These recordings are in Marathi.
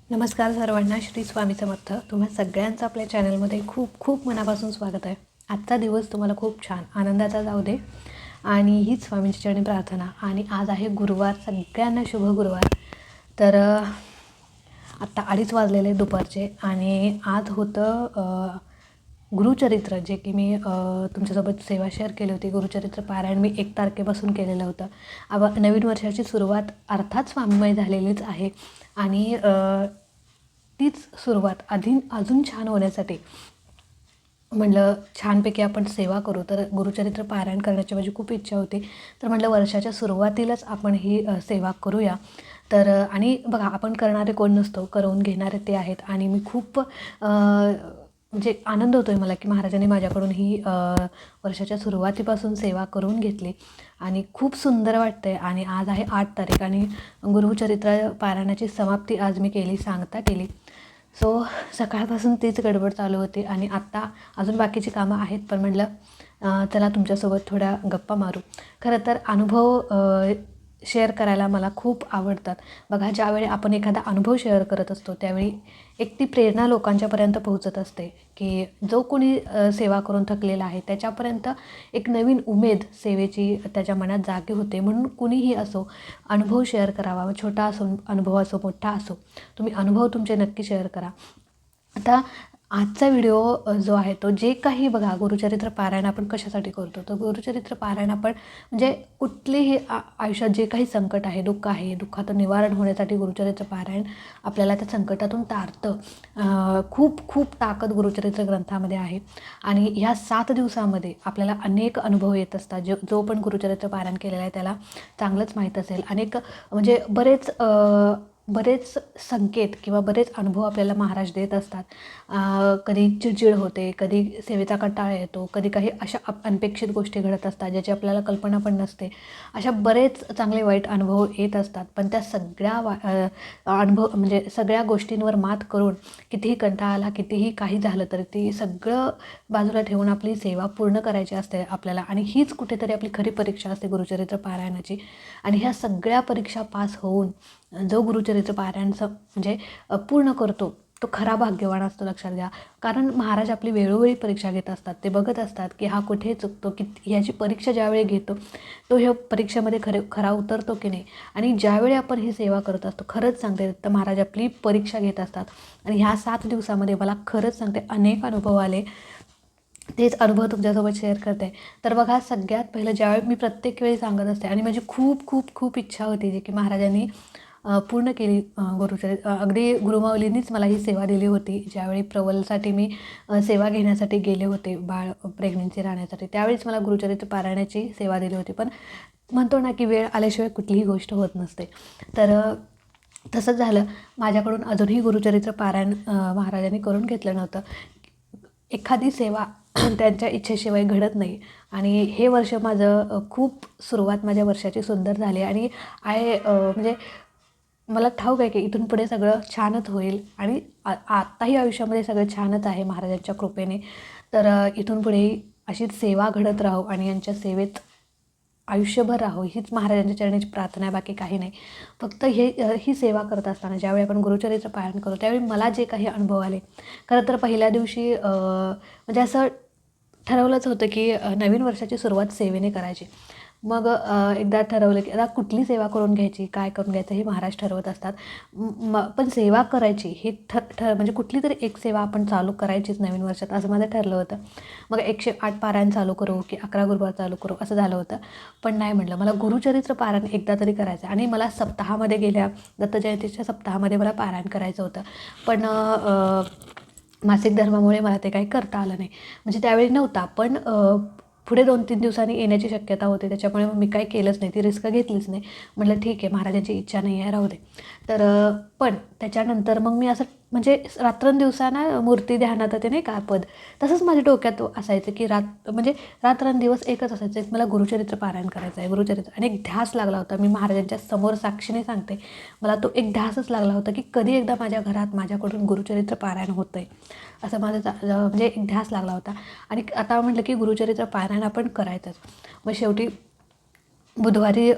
नमस्कार सर्वांना. श्री स्वामी समर्थ. तुम्हा सगळ्यांचं आपल्या चॅनलमध्ये खूप खूप मनापासून स्वागत आहे. आजचा दिवस तुम्हाला खूप छान आनंदाचा जाऊ दे आणि हीच स्वामींची चरणी प्रार्थना. आणि आज आहे गुरुवार, सगळ्यांना शुभ गुरुवार. तर आत्ता 2:30 वाजलेले दुपारचे आणि आज होतं गुरुचरित्र, जे की मी तुमच्यासोबत सेवा शेअर केली होती. गुरुचरित्र पारायण मी 1 तारखेपासून केलेलं होतं. नवीन वर्षाची सुरुवात अर्थात स्वामीमय झालेलीच आहे आणि तीच सुरुवात अजून छान होण्यासाठी म्हटलं छानपैकी आपण सेवा करू. तर गुरुचरित्र पारायण करण्याची माझी खूप इच्छा होती. तर म्हटलं वर्षाच्या सुरुवातीलाच आपण ही सेवा करूया. तर आणि बघा, आपण करणारे कोण नसतो, करवून घेणारे ते आहेत. आणि मी खूप म्हणजे आनंद होतो आहे मला की महाराजांनी माझ्याकडून ही वर्षाच्या सुरुवातीपासून सेवा करून घेतली आणि खूप सुंदर वाटतं आहे. आणि आज आहे 8 तारीख आणि गुरुचरित्र पारायणाची समाप्ती आज मी केली, सांगता केली. सो सकाळपासून तीच गडबड चालू होती आणि आत्ता अजून बाकीची कामं आहेत, पण म्हटलं चला तुमच्यासोबत थोड्या गप्पा मारू. खरं तर अनुभव शेअर करायला मला खूप आवडतात. बघा, ज्यावेळी आपण एखादा अनुभव शेअर करत असतो त्यावेळी एक ती प्रेरणा लोकांच्यापर्यंत पोहोचत असते की जो कोणी सेवा करून थकलेला आहे त्याच्यापर्यंत एक नवीन उमेद सेवेची त्याच्या मनात जागी होते. म्हणून कुणीही असो, अनुभव शेअर करावा. छोटा असो अनुभव, असो मोठा असो, तुम्ही अनुभव तुमचे नक्की शेअर करा. आता आजचा व्हिडिओ जो आहे तो जे काही बघा, गुरुचरित्र पारायण आपण कशासाठी करतो, तर गुरुचरित्र पारायण आपण म्हणजे कुठलेही आयुष्यात जे काही संकट आहे, दुःख आहे, दुःखाचं निवारण होण्यासाठी गुरुचरित्र पारायण आपल्याला त्या संकटातून तारतं. खूप खूप ताकद गुरुचरित्र ग्रंथामध्ये आहे आणि ह्या 7 दिवसामध्ये आपल्याला अनेक अनुभव येत असतात. जो पण गुरुचरित्र पारायण केलेला आहे त्याला चांगलंच माहीत असेल. अनेक म्हणजे बरेच संकेत किंवा बरेच अनुभव आपल्याला महाराज देत असतात. कधी चिडचिड होते, कधी सेवेचा कंटाळा येतो, कधी काही अशा अनपेक्षित गोष्टी घडत असतात ज्याची आपल्याला कल्पना पण नसते. अशा बरेच चांगले वाईट अनुभव येत असतात. पण त्या सगळ्या अनुभव म्हणजे सगळ्या गोष्टींवर मात करून कितीही कंटाळा आला, कितीही काही झालं तरी ते सगळं बाजूला ठेवून आपली सेवा पूर्ण करायची असते आपल्याला. आणि हीच कुठेतरी आपली खरी परीक्षा असते गुरुचरित्र पारायणाची. आणि ह्या सगळ्या परीक्षा पास होऊन जो गुरुचरित्र पारायणचं म्हणजे पूर्ण करतो तो खरा भाग्यवान असतो, लक्षात घ्या. कारण महाराज आपली वेळोवेळी परीक्षा घेत असतात. ते बघत असतात की हा कुठे चुकतो, की ह्याची परीक्षा ज्यावेळी घेतो तो ह्या परीक्षेमध्ये खरा उतरतो की नाही. आणि ज्यावेळी आपण ही सेवा करत असतो, खरंच सांगते, तर महाराज आपली परीक्षा घेत असतात. आणि ह्या 7 दिवसामध्ये मला खरंच सांगते अनेक अनुभव आले. तेच अनुभव तुमच्यासोबत शेअर करते. तर बघा, सगळ्यात पहिलं ज्यावेळी मी प्रत्येक वेळी सांगत असते आणि माझी खूप खूप खूप इच्छा होती जी की महाराजांनी पूर्ण केली. गुरुचरित्र अगदी गुरुमाऊलींनीच मला ही सेवा दिली होती. ज्यावेळी प्रवलसाठी मी सेवा घेण्यासाठी गेले होते, बाळ प्रेग्नेन्सी राहण्यासाठी, त्यावेळीच मला गुरुचरित्र पारायणाची सेवा दिली होती. पण म्हणतो ना की वेळ आल्याशिवाय कुठलीही गोष्ट होत नसते. तर तसंच झालं माझ्याकडून. अजूनही गुरुचरित्र पारायण महाराजांनी करून घेतलं नव्हतं. एखादी सेवा त्यांच्या इच्छेशिवाय घडत नाही. आणि हे वर्ष माझं खूप सुरुवात माझ्या वर्षाची सुंदर झाली आणि म्हणजे मला ठाऊक आहे की इथून पुढे सगळं छानच होईल. आणि आत्ताही आयुष्यामध्ये सगळं छानच आहे महाराजांच्या कृपेने. तर इथून पुढेही अशीच सेवा घडत राहो आणि यांच्या सेवेत आयुष्यभर राहो, हीच महाराजांच्या चरणाची प्रार्थना आहे, बाकी काही नाही. फक्त ही सेवा करत असताना ज्यावेळी आपण गुरुचरित्र पारायण करतो त्यावेळी मला जे काही अनुभव आले, खरं तर पहिल्या दिवशी म्हणजे असं ठरवलंच होतं की नवीन वर्षाची सुरुवात सेवेने करायची. मग एकदा ठरवलं की आता कुठली सेवा करून घ्यायची, काय करून घ्यायचं हे महाराज ठरवत असतात. पण सेवा करायची हे म्हणजे कुठली तरी एक सेवा आपण चालू करायचीच नवीन वर्षात, असं माझं ठरलं होतं. मग 108 पारायण चालू करू की 11 गुरुवार चालू करू असं झालं होतं. पण नाही, म्हटलं मला गुरुचरित्र पारायण एकदा तरी करायचं. आणि मला सप्ताहामध्ये दत्तजयंतीच्या सप्ताहामध्ये मला पारायण करायचं होतं. पण मासिक धर्मामुळे मला ते काही करता आलं नाही. म्हणजे त्यावेळी नव्हता, पण पुढे 2-3 दिवसांनी येण्याची शक्यता होती. त्याच्यामुळे मी काही केलंच नाही, ती रिस्क घेतलीच नाही. म्हटलं ठीक आहे, महाराजांची इच्छा नाही आहे, राहू दे. तर पण त्याच्यानंतर मग मी असं म्हणजे रात्रंदिवसाना मूर्ती ध्यानात ते नाही का पद, तसंच माझ्या डोक्यात असायचं की म्हणजे रात्रंदिवस एकच असायचं, एक मला गुरुचरित्र पारायण करायचं आहे, गुरुचरित्र. आणि एक ध्यास लागला होता. मी महाराजांच्या समोर साक्षीने सांगते, मला तो एक ध्यासच लागला होता की कधी एकदा माझ्या घरात माझ्याकडून गुरुचरित्र पारायण होतं आहे, असं माझं म्हणजे एक ध्यास लागला होता. आणि आता म्हटलं की गुरुचरित्र पारायण आपण करायचंच. मग शेवटी बुधवारी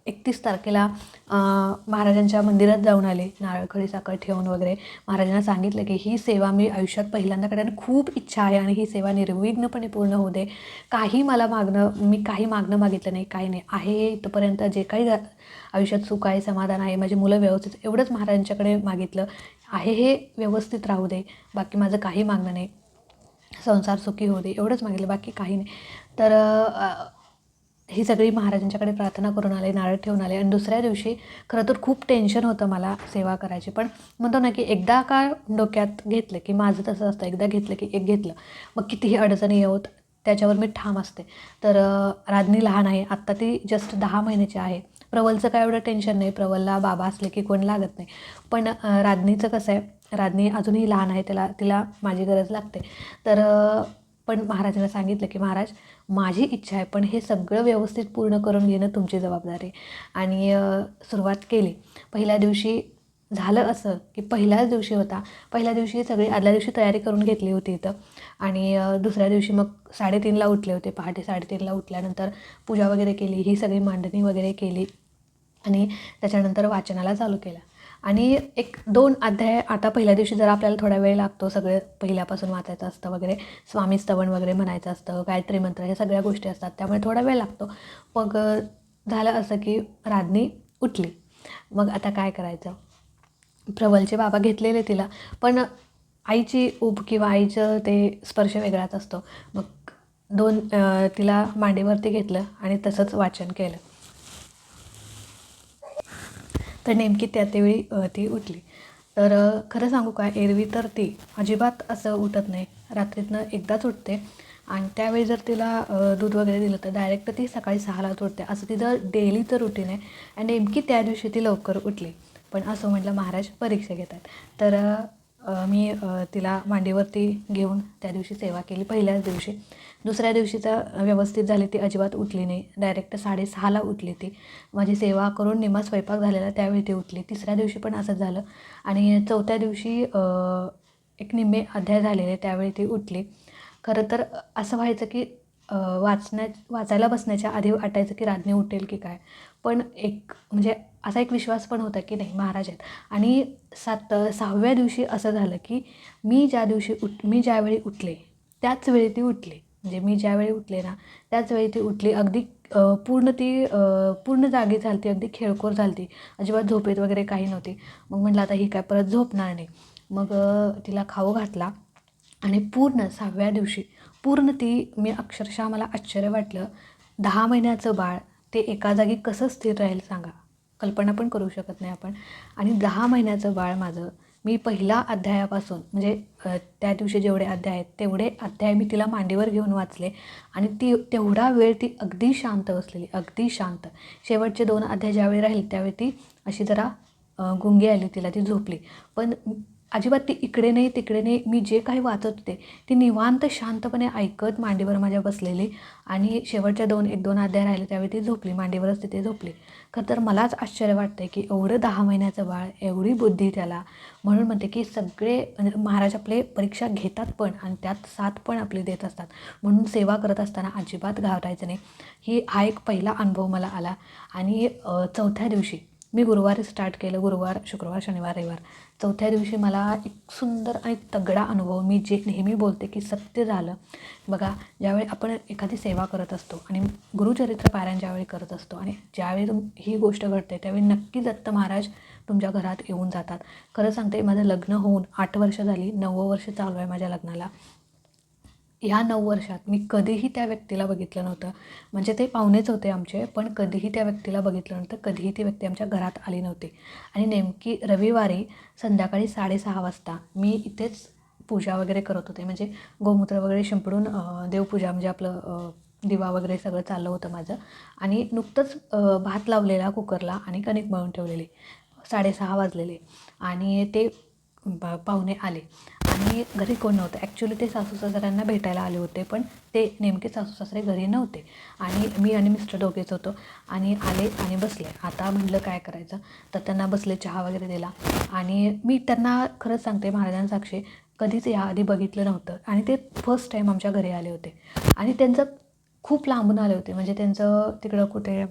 31 तारखेला महाराजांच्या मंदिरात जाऊन आले, नारळ खडी साखर ठेवून वगैरे. महाराजांना सांगितलं की ही सेवा मी आयुष्यात पहिल्यांदा करायला खूप इच्छा आहे आणि ही सेवा निर्विघ्नपणे पूर्ण होऊ दे. मी काही मागणं मागितलं नाही, काही नाही. आहे इथंपर्यंत जे काही आयुष्यात सुख आहे, समाधान आहे, माझी मुलं व्यवस्थित, एवढंच महाराजांच्याकडे मागितलं आहे. हे व्यवस्थित राहू दे, बाकी माझं काही मागणं नाही. संसार सुखी होऊ दे, एवढंच मागितलं, बाकी काही नाही. तर ही सगळी महाराजांच्याकडे प्रार्थना करून आले, नारळ ठेवून आले. आणि दुसऱ्या दिवशी खरं तर खूप टेन्शन होतं मला सेवा करायची, पण म्हणतो ना की एकदा का डोक्यात घेतलं की माझं तसं असतं, एकदा घेतलं की एक घेतलं, मग कितीही अडचणी येऊत त्याच्यावर मी ठाम असते. तर राधनी लहान आहे, आत्ता ती जस्ट 10 महिन्याची आहे. प्रवलचं काय एवढं टेन्शन नाही, प्रवलला बाबा असले की कोण लागत नाही. पण राधनीचं कसं आहे, राधनी अजूनही लहान आहे, तिला माझी गरज लागते. तर पण महाराजांना सांगितलं की महाराज, माझी इच्छा आहे, पण हे सगळं व्यवस्थित पूर्ण करून घेणं तुमची जबाबदारी. आणि सुरुवात केली. पहिल्या दिवशी झालं असं की पहिल्याच दिवशी होता, पहिल्या दिवशी सगळी आदल्या दिवशी तयारी करून घेतली होती इथं. आणि दुसऱ्या दिवशी मग 3:30ला उठले होते. पहाटे 3:30ला उठल्यानंतर पूजा वगैरे केली, ही सगळी मांडणी वगैरे केली आणि त्याच्यानंतर वाचनाला चालू केलं. आणि 1-2 अध्याय, आता पहिल्या दिवशी जरा आपल्याला थोडा वेळ लागतो, सगळं पहिल्यापासून वाचायचं असतं वगैरे, स्वामी स्तवन वगैरे म्हणायचं असतं, गायत्री मंत्र, ह्या सगळ्या गोष्टी असतात, त्यामुळे थोडा वेळ लागतो. मग झालं असं की राधनी उठली. मग आता काय करायचं, प्रवलचे बाबा घेतलेले तिला, पण आईची ऊब किंवा आईचं ते स्पर्श वेगळाच असतो. मग तिला मांडीवरती घेतलं आणि तसंच वाचन केलं. तर नेमकी त्यावेळी ती उठली. तर खरं सांगू का, एरवी तर ती अजिबात असं उठत नाही, रात्रीतनं एकदाच उठते. आणि त्यावेळी जर तिला दूध वगैरे दिलं तर डायरेक्ट ती सकाळी 6लाच उठते, असं तिचं डेलीचं रुटीन आहे. आणि नेमकी त्या दिवशी ती लवकर उठली. पण असं म्हटलं महाराज परीक्षा घेतात. तर मी तिला मांडीवरती घेऊन त्या दिवशी सेवा केली पहिल्याच दिवशी. दुसऱ्या दिवशीचा व्यवस्थित झाली, ती अजिबात उठली नाही, डायरेक्ट 6:30ला उठली ती. माझी सेवा करून निम्मा स्वयंपाक झालेला त्यावेळी ती उठली. तिसऱ्या दिवशी पण असंच झालं. आणि चौथ्या दिवशी एक निम्मे अध्याय झालेले त्यावेळी ती उठली. खरं तर असं व्हायचं की वाचायला बसण्याच्या आधी वाटायचं की राधनी उठेल की काय, पण म्हणजे असा एक विश्वास पण होता की नाही महाराज आहेत. आणि 6व्या दिवशी असं झालं की मी ज्यावेळी उठले त्याच वेळी ती उठली. म्हणजे मी ज्यावेळी उठले ना त्याच वेळी ती उठली. अगदी पूर्ण जागी झाली ती, अगदी खेळखोर झाली ती, अजिबात झोपेत वगैरे काही नव्हती. मग म्हटलं आता ही काय परत झोपणार नाही. मग तिला खाऊ घातला आणि पूर्ण 6व्या दिवशी मी अक्षरशः, मला आश्चर्य वाटलं, 10 महिन्याचं बाळ ते एका जागी कसं स्थिर राहील सांगा, कल्पना पण करू शकत नाही आपण. आणि 10 महिन्याचं बाळ माझं, मी पहिल्या अध्यायापासून म्हणजे त्या दिवशी जेवढे अध्याय आहेत तेवढे अध्याय मी तिला मांडीवर घेऊन वाचले. आणि तेवढा वेळ ती अगदी शांत बसलेली, अगदी शांत. शेवटचे 2 अध्याय ज्यावेळी राहील त्यावेळी ती अशी जरा गुंगी आली तिला, ती झोपली. पण अजिबात ती इकडे नाही तिकडे नाही, मी जे काही वाचत होते ती निवांत शांतपणे ऐकत मांडीवर माझ्या बसलेली. आणि शेवटच्या 1-2 अध्याय राहिले त्यावेळी ती झोपली, मांडीवरच तिथे झोपली. खरं तर मलाच आश्चर्य वाटतं की एवढं 10 महिन्याचं बाळ, एवढी बुद्धी त्याला. म्हणून म्हणते की सगळे म्हणजे महाराज आपले परीक्षा घेतात पण, आणि त्यात साथ पण आपली देत असतात. म्हणून सेवा करत असताना अजिबात घाबरायचं नाही. हा एक पहिला अनुभव मला आला. आणि चौथ्या दिवशी मी गुरुवारी स्टार्ट केलं, गुरुवार, शुक्रवार, शनिवार, रविवार. चौथ्या दिवशी मला एक सुंदर आणि तगडा अनुभव, मी जे नेहमी बोलते की सत्य झालं. बघा, ज्यावेळी आपण एखादी सेवा करत असतो आणि गुरुचरित्र पारायण ज्यावेळी करत असतो आणि ज्यावेळी ही गोष्ट घडते त्यावेळी नक्की दत्त महाराज तुमच्या घरात येऊन जातात. खरं सांगते, माझं लग्न होऊन 8 वर्ष झाली, 9वं वर्ष चालू आहे माझ्या लग्नाला. ह्या 9 वर्षात मी कधीही त्या व्यक्तीला बघितलं नव्हतं. म्हणजे ते पाहुणेच होते आमचे, पण कधीही त्या व्यक्तीला बघितलं नव्हतं, कधीही ती व्यक्ती आमच्या घरात आली नव्हती. आणि नेमकी रविवारी संध्याकाळी 6:30 वाजता मी इथेच पूजा वगैरे करत होते. म्हणजे गोमूत्र वगैरे शिंपडून देवपूजा, म्हणजे आपलं दिवा वगैरे सगळं चाललं होतं माझं. आणि नुकतंच भात लावलेला कुकरला आणि कणिक मळून ठेवलेली. 6:30 वाजलेले आणि ते पाहुणे आले. आणि घरी कोण नव्हतं. ॲक्च्युली ते सासू सासऱ्यांना भेटायला आले होते, पण ते नेमके सासू सासरे घरी नव्हते. आणि मी आणि मिस्टर दोघेच होतो. आणि आले आणि बसले. आता म्हटलं काय करायचं, तर त्यांना बसले, चहा वगैरे दिला. आणि मी त्यांना खरंच सांगते महाराजांसाक्षी कधीच याआधी बघितलं नव्हतं. आणि ते फर्स्ट टाईम आमच्या घरी आले होते. आणि त्यांचं खूप लांबून आले होते, म्हणजे त्यांचं तिकडं कुठे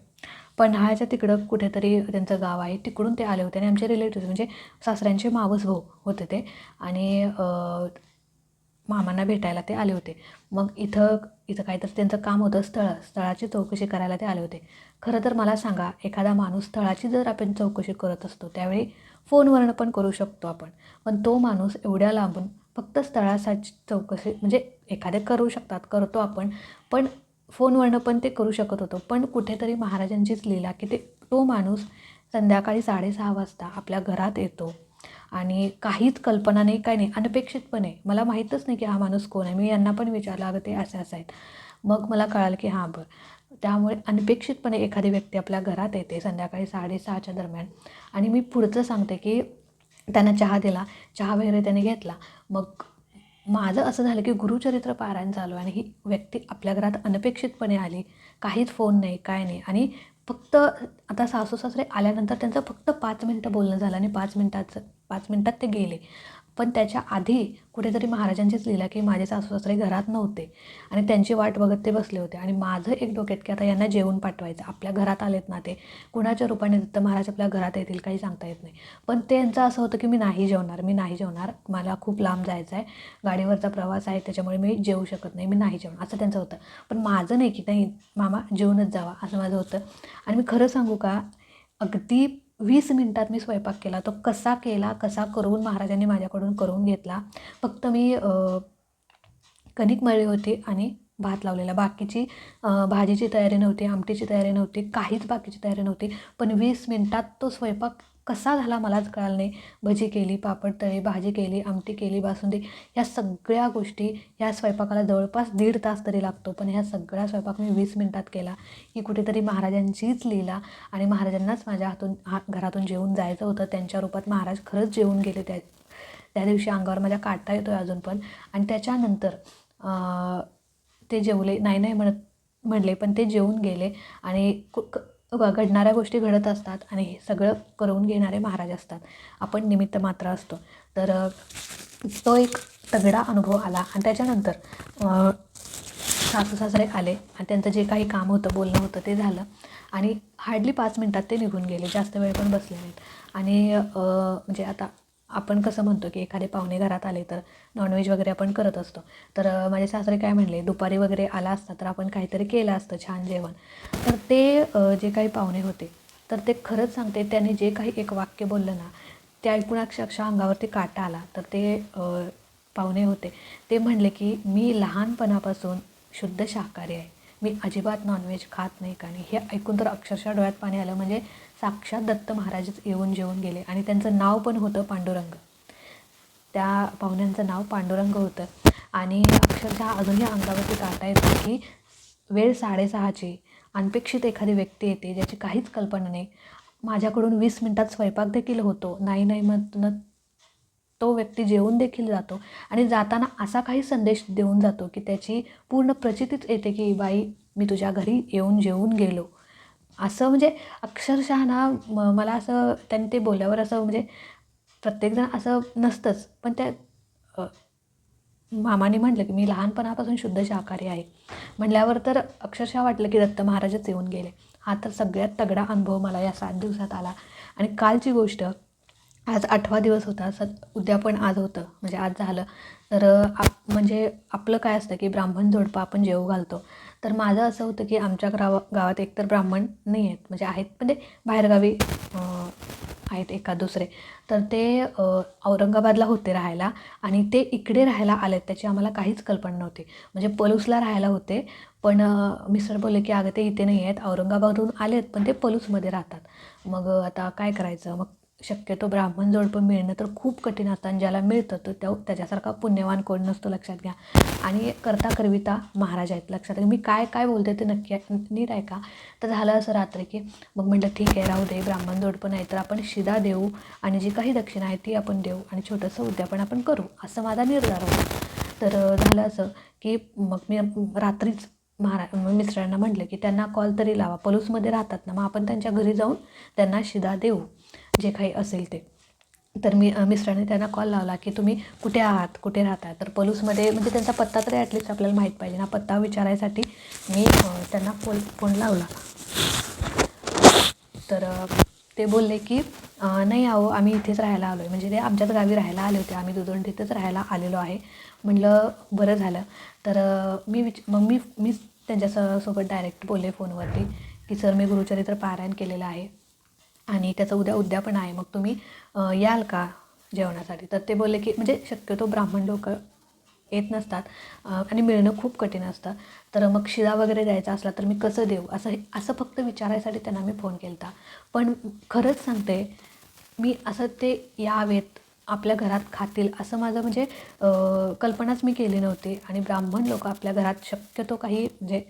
पन्हाळ्याच्या तिकडं कुठेतरी त्यांचं गाव आहे, तिकडून ते आले होते आणि आमचे रिलेटिव्ह म्हणजे सासऱ्यांचे मावस भाऊ होते ते आणि मामांना भेटायला ते आले होते. मग इथं काहीतरी त्यांचं काम होतं, स्थळाची चौकशी करायला ते आले होते. खरं तर मला सांगा, एखादा माणूस स्थळाची जर आपण चौकशी करत असतो त्यावेळी फोनवरनं पण करू शकतो आपण, पण तो माणूस एवढ्या लांबून फक्त स्थळासाठी चौकशी म्हणजे एखादे करू शकतात, करतो आपण, पण फोनवरनं पण ते करू शकत होतो. पण कुठेतरी महाराजांचीच लीला की तो माणूस संध्याकाळी 6:30 वाजता आपल्या घरात येतो आणि काहीच कल्पना नाही, काय नाही, अनपेक्षितपणे मला माहीतच नाही की हा माणूस कोण आहे. मी यांना पण विचारलं, अगं ते असं आहेत. मग मला कळालं की हां बरं. त्यामुळे अनपेक्षितपणे एखादी व्यक्ती आपल्या घरात येते संध्याकाळी 6:30च्या दरम्यान आणि मी पुढचं सांगते की त्यांना चहा दिला, चहा वगैरे त्याने घेतला. मग माझं असं झालं की गुरुचरित्र पारायण चालू आहे आणि ही व्यक्ती आपल्या घरात अनपेक्षितपणे आली, काहीच फोन नाही, काय नाही आणि फक्त आता सासू सासरे आल्यानंतर त्यांचं फक्त 5 मिनटं बोलणं झालं आणि 5 मिनटात ते गेले. पण त्याच्या आधी कुठेतरी महाराजांचीच लीला की माझे सासू सासरे घरात नव्हते आणि त्यांची वाट बघत ते बसले होते आणि माझं एक डोक्यात की आता यांना जेवण पाठवायचं, आपल्या घरात आलेत ना, ते कुणाच्या रूपाने दत्त महाराज आपल्या घरात येतील काही सांगता येत नाही. पण त्यांचं असं होतं की मी नाही जेवणार, मला खूप लांब जायचं आहे, गाडीवरचा प्रवास आहे, त्याच्यामुळे मी जेवू शकत नाही, मी नाही जेवणार, असं त्यांचं होतं. पण माझं नाही की नाही मामा जेवूनच जावा असं माझं होतं. आणि मी खरं सांगू का, अगदी 20 मिनटात मी स्वयंपाक केला. तो कसा करून महाराजांनी माझ्याकडून करून घेतला. फक्त मी कणिक मळली होती आणि भात लावलेला. बाकीची भाजीची तयारी नव्हती, आमटीची तयारी नव्हती, काहीच बाकीची तयारी नव्हती. पण 20 मिनटात तो स्वयंपाक कसा झाला मलाच कळालं नाही. भजी केली, पापड तळले, भाजी केली, आमटी केली, बासुंदी, ह्या सगळ्या गोष्टी ह्या स्वयंपाकाला जवळपास 1.5 तास तरी लागतो. पण ह्या सगळ्या स्वयंपाक मी 20 मिनटात केला. ही कुठेतरी महाराजांचीच लीला आणि महाराजांनाच माझ्या घरातून जेवून जायचं होतं. त्यांच्या रूपात महाराज खरंच जेवून गेले. त्या दिवशी अंगावर माझ्या काटा येतो आहे अजून पण. आणि त्याच्यानंतर ते जेवले, नाही म्हणले, पण ते जेवून गेले आणि घडणाऱ्या गोष्टी घडत असतात आणि हे सगळं करून घेणारे महाराज असतात, आपण निमित्त मात्र असतो. तर तो एक तगडा अनुभव आला आणि त्याच्यानंतर सासू सासरे आले आणि त्यांचं जे काही काम होतं, बोलणं होतं, ते झालं आणि हार्डली 5 मिनटात ते निघून गेले, जास्त वेळ पण बसले नाहीत. आणि म्हणजे आता आपण कसं म्हणतो की एखादे पाहुणे घरात आले तर नॉनव्हेज वगैरे आपण करत असतो. तर माझे सासरे काय म्हणले, दुपारी वगैरे आला असता तर आपण काहीतरी केलं असतं छान जेवण. तर ते जे काही पाहुणे होते तर ते खरंच सांगते, त्याने जे काही एक वाक्य बोललं ना, ते ऐकून अक्षरशः अंगावरती काटा आला. तर ते पाहुणे होते, ते म्हणले की मी लहानपणापासून शुद्ध शाकाहारी आहे, मी अजिबात नॉनव्हेज खात नाही. आणि हे ऐकून तर अक्षरशः डोळ्यात पाणी आलं. म्हणजे साक्षात दत्त महाराजच येऊन जेवून गेले आणि त्यांचं नाव पण होतं पांडुरंग. त्या पाहुण्यांचं नाव पांडुरंग होतं आणि अक्षरशः अजूनही अंगावरती काटा येतो की वेळ 6:30ची, अनपेक्षित एखादी व्यक्ती येते ज्याची काहीच कल्पना नाही. माझ्याकडून 20 मिनटात स्वयंपाक देखील होतो, नाही म्हणून तो व्यक्ती जेवून देखील जातो आणि जाताना असा काही संदेश देऊन जातो की त्याची पूर्ण प्रचितीच येते की बाई, मी तुझ्या घरी येऊन जेवून गेलो. असं म्हणजे अक्षरशः ना, मला असं त्यांनी ते बोलल्यावर असं म्हणजे प्रत्येकजण असं नसतंच, पण त्या मामाने म्हटलं की मी लहानपणापासून शुद्ध शाकाहारी आहे म्हटल्यावर तर अक्षरशः वाटलं की दत्त महाराजच येऊन गेले. हा तर सगळ्यात तगडा अनुभव मला या 7 दिवसात आला. आणि कालची गोष्ट, आज 8वा दिवस होता, उद्या पण आज होतं, म्हणजे आज झालं. तर म्हणजे आपलं काय असतं की ब्राह्मण जोडपं आपण जेवू घालतो. तर माझं असं होतं की आमच्या गावात एकतर ब्राह्मण नाही आहेत, म्हणजे आहेत पण ते बाहेरगावी आहेत एका दुसरे. तर ते औरंगाबादला होते राहायला आणि ते इकडे राहायला आलेत, त्याची आम्हाला काहीच कल्पना नव्हती. म्हणजे पलूसला राहायला होते, पण मिस्टर बोलले की अगं ते इथे नाही आहेत, औरंगाबादहून आलेत पण ते पलूसमध्ये राहतात. मग आता काय करायचं. मग शक्यतो ब्राह्मण जोडपं मिळणं तर खूप कठीण असतं आणि ज्याला मिळतं तर त्याच्यासारखा पुण्यवान कोण नसतो, लक्षात घ्या. आणि करविता महाराज आहेत, लक्षात घ्या. मी काय बोलते ते नक्की नीट ऐका. तर झालं असं रात्री की मग म्हटलं ठीक आहे, राहू दे, ब्राह्मण जोडपं नाही तर आपण शिदा देऊ आणि जी काही दक्षिणा आहे ती आपण देऊ आणि छोटंसं उद्यापन आपण करू, असं माझा निर्धार होता. तर झालं असं की मग मी रात्रीच मिस्टरांना म्हटलं की त्यांना कॉल तरी लावा, पलूसमध्ये राहतात ना, मग आपण त्यांच्या घरी जाऊन त्यांना शिदा देऊ, जे काही असेल ते. तर मिस्टरांनी त्यांना कॉल लावला की तुम्ही कुठे आहात, कुठे राहता. तर पलूसमध्ये, म्हणजे त्यांचा पत्ता तरी ॲटलिस्ट आपल्याला माहीत पाहिजे ना, पत्ता विचारायसाठी मी त्यांना फोन लावला. तर ते बोलले की नाही आहो आम्ही इथेच राहायला आलो आहे, म्हणजे ते आमच्याच गावी राहायला आले होते, आम्ही दुधोंड तिथेच राहायला आलेलो आहे. म्हटलं बरं झालं. तर मग मी त्यांच्यासोबत डायरेक्ट बोलले फोनवरती की सर मी गुरुचरित्र पारायण केलेलं आहे आणि त्याचं उद्यापन आहे, मग तुम्ही याल का जेवणासाठी. तर ते बोलले की म्हणजे शक्यतो ब्राह्मण लोक येत नसतात आणि मिळणं खूप कठीण असतं. तर मग शिदा वगैरे द्यायचा असला तर मी कसं देऊ असं असं फक्त विचारायसाठी त्यांना मी फोन केला होता. पण खरंच सांगते मी असं ते यावेत आपल्या घरात खातील असं माझं म्हणजे कल्पनाच मी केली नव्हती. आणि ब्राह्मण लोक आपल्या घरात शक्यतो काही म्हणजे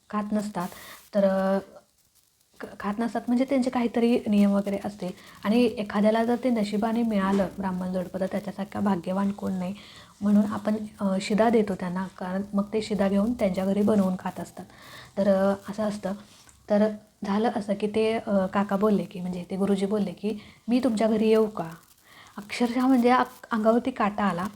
खात नसतात. तर खात नसतात म्हणजे त्यांचे काहीतरी नियम वगैरे असतील आणि एखाद्याला जर ते नशिबाने मिळालं ब्राह्मण जोडपं तर त्याच्यासारखा भाग्यवान कोण नाही. म्हणून आपण शिदा देतो त्यांना, कारण मग ते शिदा घेऊन त्यांच्या घरी बनवून खात असतात. तर असं असतं. तर झालं असं की ते काका बोलले की म्हणजे ते गुरुजी बोलले की मी तुमच्या घरी येऊ का. अक्षरशः म्हणजे अंगावरती काटा आला.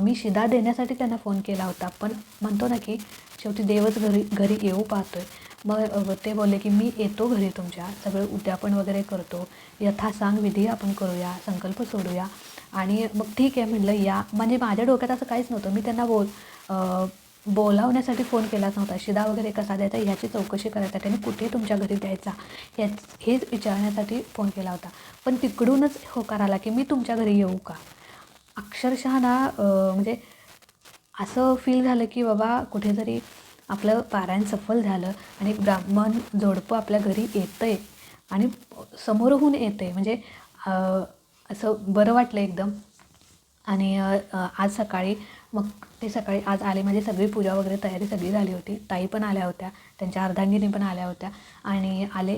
मी शिदा देण्यासाठी त्यांना फोन केला होता, पण म्हणतो ना की शेवटी देवच घरी घरी येऊ पाहतोय. मग ते बोलले की मी येतो घरी तुमच्या, सगळं उद्यापन वगैरे करतो, यथासांग विधी आपण करूया, संकल्प सोडूया. आणि मग ठीक आहे म्हटलं या. म्हणजे माझ्या डोक्यात असं काहीच नव्हतं. मी त्यांना बोलावण्यासाठी फोन केलाच नव्हता. शिदा वगैरे कसा द्यायचा ह्याची चौकशी करायसाठी आणि कुठे तुमच्या घरी द्यायचा हेच विचारण्यासाठी फोन केला होता. पण तिकडूनच होकार आला की मी तुमच्या घरी येऊ का. अक्षरशः ना म्हणजे असं फील झालं की बाबा कुठेतरी आपलं पारायण सफल झालं आणि ब्राह्मण जोडपं आपल्या घरी येतं आहे आणि समोरहून येतं आहे. म्हणजे असं बरं वाटलं एकदम. आणि आज सकाळी मग ते सकाळी आज आले, म्हणजे सगळी पूजा वगैरे तयारी सगळी झाली होती. ताई पण आल्या होत्या, त्यांच्या अर्धांगिनी पण आल्या होत्या आणि आले.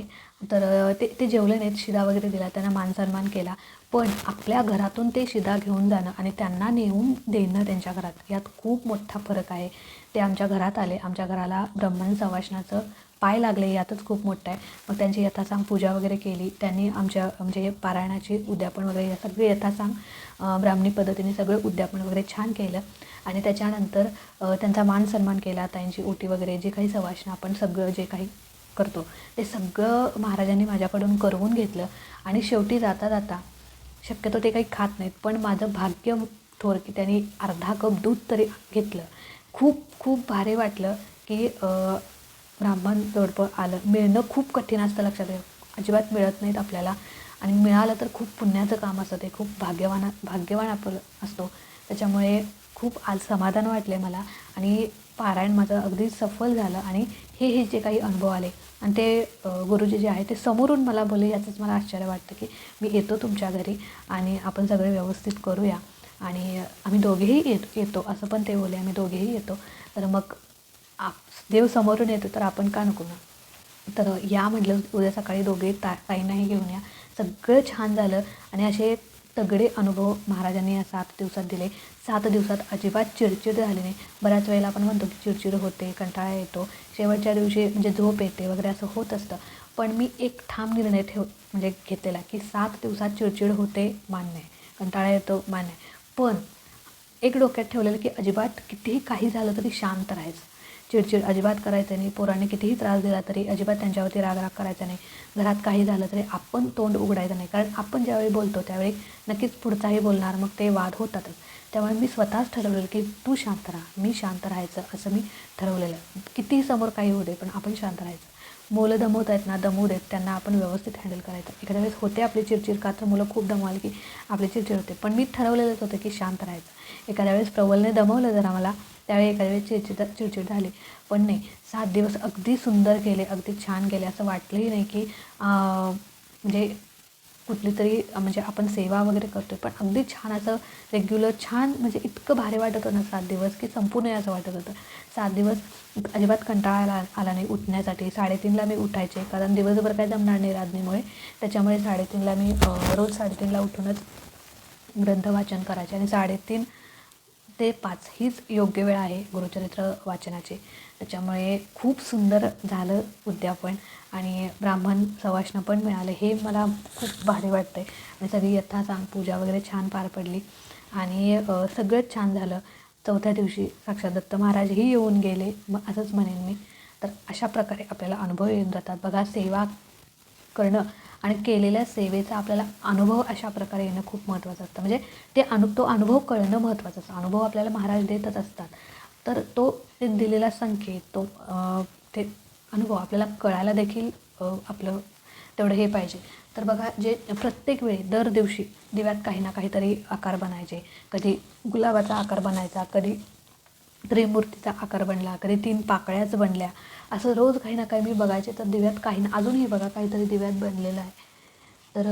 तर ते जेवले नाहीत, शिदा वगैरे दिला, त्यांना मानसन्मान केला. पण आपल्या घरातून ते शिदा घेऊन जाणं आणि त्यांना नेऊन देणं त्यांच्या घरात यात खूप मोठा फरक आहे. ते आमच्या घरात आले, आमच्या घराला ब्राह्मण सवाष्णाचं पाय लागले यातच खूप मोठं आहे. मग त्यांची यथासांग पूजा वगैरे केली त्यांनी. आमच्या म्हणजे पारायणाची उद्यापन वगैरे या सगळे यथासांग ब्राह्मणी पद्धतीने सगळं उद्यापन वगैरे छान केलं. आणि त्याच्यानंतर त्यांचा मान सन्मान केला, त्यांची ओटी वगैरे जे काही सवाष्ण आपण सगळं जे काही करतो ते सगळं महाराजांनी माझ्याकडून करवून घेतलं. आणि शेवटी जाता जाता शक्यतो ते काही खात नाहीत, पण माझं भाग्य थोर की त्यांनी अर्धा कप दूध तरी घेतलं. खूप खूप भारी वाटलं की ब्राह्मण जोडपं आलं. मिळणं खूप कठीण असतं, लक्षात घ्या, अजिबात मिळत नाहीत आपल्याला. आणि मिळालं तर खूप पुण्याचं काम असतं, ते खूप भाग्यवान आपण असतो. त्याच्यामुळे खूप आज समाधान वाटले मला. आणि पारायण माझं अगदी सफल झालं. आणि हे जे काही अनुभव आले आणि ते गुरुजी जे आहे ते समोरून मला बोलले, याचंच मला आश्चर्य वाटतं की मी येतो तुमच्या घरी आणि आपण सगळे व्यवस्थित करूया. आणि आम्ही दोघेही येतो असं पण ते बोलले, आम्ही दोघेही येतो. तर मग देव समोरून येतो तर आपण का नको ना. तर या म्हटलं उद्या सकाळी दोघे ताईंनाही घेऊन या. सगळं छान झालं. आणि असे तगडे अनुभव महाराजांनी या 7 दिवसात दिले. 7 दिवसात अजिबात चिडचिड झाली नाही. बऱ्याच वेळेला आपण म्हणतो की चिडचिड होते, कंटाळा येतो, शेवटच्या दिवशी म्हणजे झोप येते वगैरे असं होत असतं. पण मी एक ठाम निर्णय म्हणजे घेतलेला की 7 दिवसात चिडचिड होते मान्य आहे, कंटाळा येतो मान्य आहे, पण एक डोक्यात ठेवलेलं की अजिबात कितीही काही झालं तरी शांत राहायचं, चिडचिड अजिबात करायचं नाही. पोरांनी कितीही त्रास दिला तरी अजिबात त्यांच्यावरती राग करायचा नाही. घरात काही झालं तरी आपण तोंड उघडायचं नाही, कारण आपण ज्यावेळी बोलतो त्यावेळी नक्कीच पुढचाही बोलणार, मग ते वाद होतातच. त्यामुळे मी स्वतःच ठरवलेलं की तू शांत राहा, मी शांत राहायचं असं मी ठरवलेलं. कितीही समोर काही होऊ दे पण आपण शांत राहायचं. मुलं दमवत आहेत ना, दमवू देत, त्यांना आपण व्यवस्थित हँडल करायचं. एखाद्या वेळेस होते आपली चिडचिड, का तर मुलं खूप दमवाली की आपली चिडचिड होते, पण मी ठरवलेलंच होतं की शांत राहायचं. एखाद्या वेळेस प्रबलने दमवलं जरा मला, त्यावेळी एखाद्या वेळेस चिडचिड झाली, पण नाही, 7 दिवस अगदी सुंदर गेले, अगदी छान गेले. असं वाटलंही नाही की म्हणजे कुठली तरी म्हणजे आपण सेवा वगैरे करतो आहे, पण अगदी छान असं रेग्युलर छान, म्हणजे इतकं भारी वाटत होतं ना 7 दिवस की संपू नये असं वाटत होतं. 7 दिवस अजिबात कंटाळा आला नाही उठण्यासाठी. 3:30ला मी उठायचे, कारण दिवसभर काय जमणार नाही राधनेमुळे. त्याच्यामुळे 3:30ला मी रोज 3:30ला उठूनच ग्रंथ वाचन करायचे. आणि 3:30 ते 5 हीच योग्य वेळ आहे गुरुचरित्र वाचनाची. त्याच्यामुळे खूप सुंदर झालं उद्यापन आणि ब्राह्मण सवाष्ण पण मिळाले, हे मला खूप भारी वाटतं आहे. आणि सगळी यथासांग पूजा वगैरे छान पार पडली आणि सगळंच छान झालं. 4थ्या दिवशी साक्षात दत्त महाराजही येऊन गेले, मग असंच म्हणेन मी. तर अशा प्रकारे आपल्याला अनुभव येऊन जातात बघा. सेवा करणं आणि केलेल्या सेवेचा आपल्याला अनुभव अशा प्रकारे येणं खूप महत्त्वाचं असतं. म्हणजे तो अनुभव कळणं महत्त्वाचं असतं. अनुभव आपल्याला महाराज देतच असतात, तर तो ते दिलेला संकेत, ते अनुभव आपल्याला कळायला देखील आपलं तेवढं हे पाहिजे. तर बघा, जे प्रत्येक वेळी दर दिवशी दिव्यात काही ना काहीतरी आकार बनायचे. कधी गुलाबाचा आकार बनायचा, कधी त्रिमूर्तीचा आकार बनला, कधी 3 पाकळ्याच बनल्या. असं रोज काही ना काही मी बघायचे. तर दिव्यात काही ना, अजूनही बघा काहीतरी दिव्यात बनलेलं आहे. तर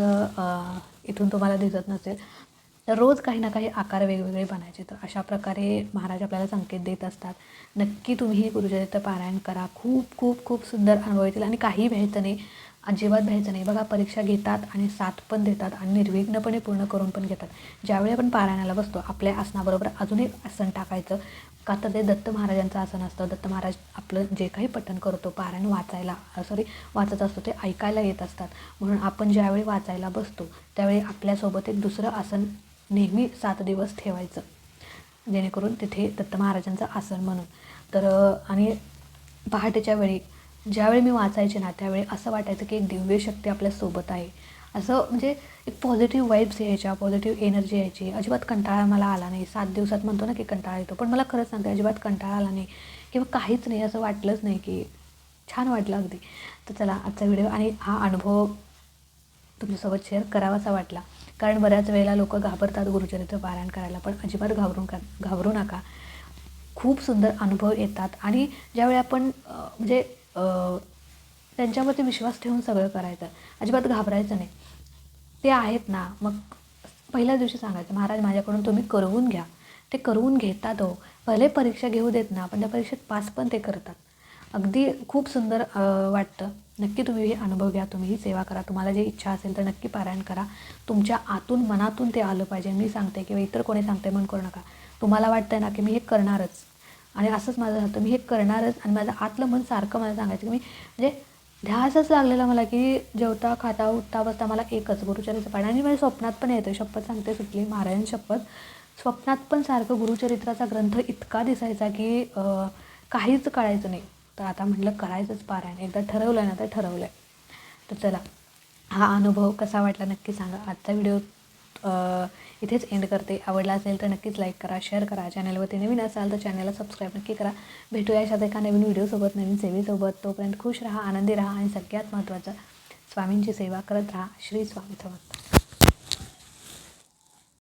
इथून तुम्हाला दिसत नसेल, तर रोज काही ना काही आकार वेगवेगळे बनायचे. तर अशा प्रकारे महाराज आपल्याला संकेत देत असतात. नक्की तुम्ही हे गुरुचरित्र पारायण करा. खूप खूप खूप सुंदर अनुभव येतील आणि काही भ्यायचं नाही, अजिबात भ्यायचं नाही. बघा, परीक्षा घेतात आणि साथ पण देतात आणि निर्विघ्नपणे पूर्ण करून पण घेतात. ज्यावेळी आपण पारायणाला बसतो, आपल्या आसनाबरोबर अजून एक आसन टाकायचं. का तर ते दत्त महाराजांचं आसन असतं. दत्त महाराज आपलं जे काही पठण करतो, पारायण वाचत असतो, ते ऐकायला येत असतात. म्हणून आपण ज्यावेळी वाचायला बसतो त्यावेळी आपल्यासोबत एक दुसरं आसन नेहमी 7 दिवस ठेवायचं, जेणेकरून तिथे दत्त महाराजांचं आसन म्हणून. तर आणि पहाटेच्या वेळी ज्यावेळी मी वाचायचे ना, त्यावेळी असं वाटायचं की एक दिव्य शक्ती आपल्यासोबत आहे. असं म्हणजे एक पॉझिटिव्ह वाईब्स यायच्या, पॉझिटिव्ह एनर्जी यायची. अजिबात कंटाळा मला आला नाही. 7 दिवसात म्हणतो ना की कंटाळा येतो, पण मला खरंच सांगते अजिबात कंटाळा आला नाही किंवा काहीच नाही, असं वाटलंच नाही. की छान वाटलं अगदी. तर चला, आजचा व्हिडिओ आणि हा अनुभव तुमच्यासोबत शेअर करावासा वाटला. कारण बऱ्याच वेळेला लोक घाबरतात गुरुचरित्र पारायण करायला, पण अजिबात घाबरू नका. खूप सुंदर अनुभव येतात. आणि ज्यावेळी आपण म्हणजे त्यांच्यावरती विश्वास ठेवून सगळं करायचं, अजिबात घाबरायचं नाही. ते आहेत ना, मग पहिल्याच दिवशी सांगायचं, महाराज माझ्याकडून तुम्ही करवून घ्या. ते करवून घेतात हो. भले परीक्षा घेऊ देत ना, पण त्या परीक्षेत पास पण ते करतात. अगदी खूप सुंदर वाटतं. नक्की तुम्ही हे अनुभव घ्या, तुम्ही ही सेवा करा. तुम्हाला जे इच्छा असेल तर नक्की पारायण करा. तुमच्या आतून मनातून ते आलं पाहिजे. मी सांगते किंवा इतर कोणी सांगते म्हणून करू नका. तुम्हाला वाटतं ना की मी हे करणारच, आणि असंच माझं राहतं, मी हे करणारच. आणि माझं आतलं मन सारखं मला सांगायचं की मी म्हणजे ध्यासच लागलेला मला की जेवता खाता उठता बसता मला एकच गुरुचरित्र पारायण. आणि माझ्या स्वप्नात पण येतं, शपथ सांगते सुटली महाराजांची शपथ, स्वप्नात पण सारखं गुरुचरित्राचा ग्रंथ इतका दिसायचा की काहीच कळायचं नाही. तर आता म्हटलं करायचंच पारायण, एकदा ठरवलं ना तर ठरवलं आहे. तर चला, हा अनुभव कसा वाटला नक्की सांगा. आजचा व्हिडिओ इथेच एंड करते. आवडला असेल तर नक्कीच लाईक करा, शेअर करा. चॅनलवरती नवीन असाल तर चॅनलला सबस्क्राईब नक्की करा. भेटूया अशाच एका नवीन व्हिडिओसोबत, नवीन सेवेसोबत. तोपर्यंत खुश राहा, आनंदी राहा आणि सगळ्यात महत्त्वाचं, स्वामींची सेवा करत राहा. श्री स्वामी समर्थ.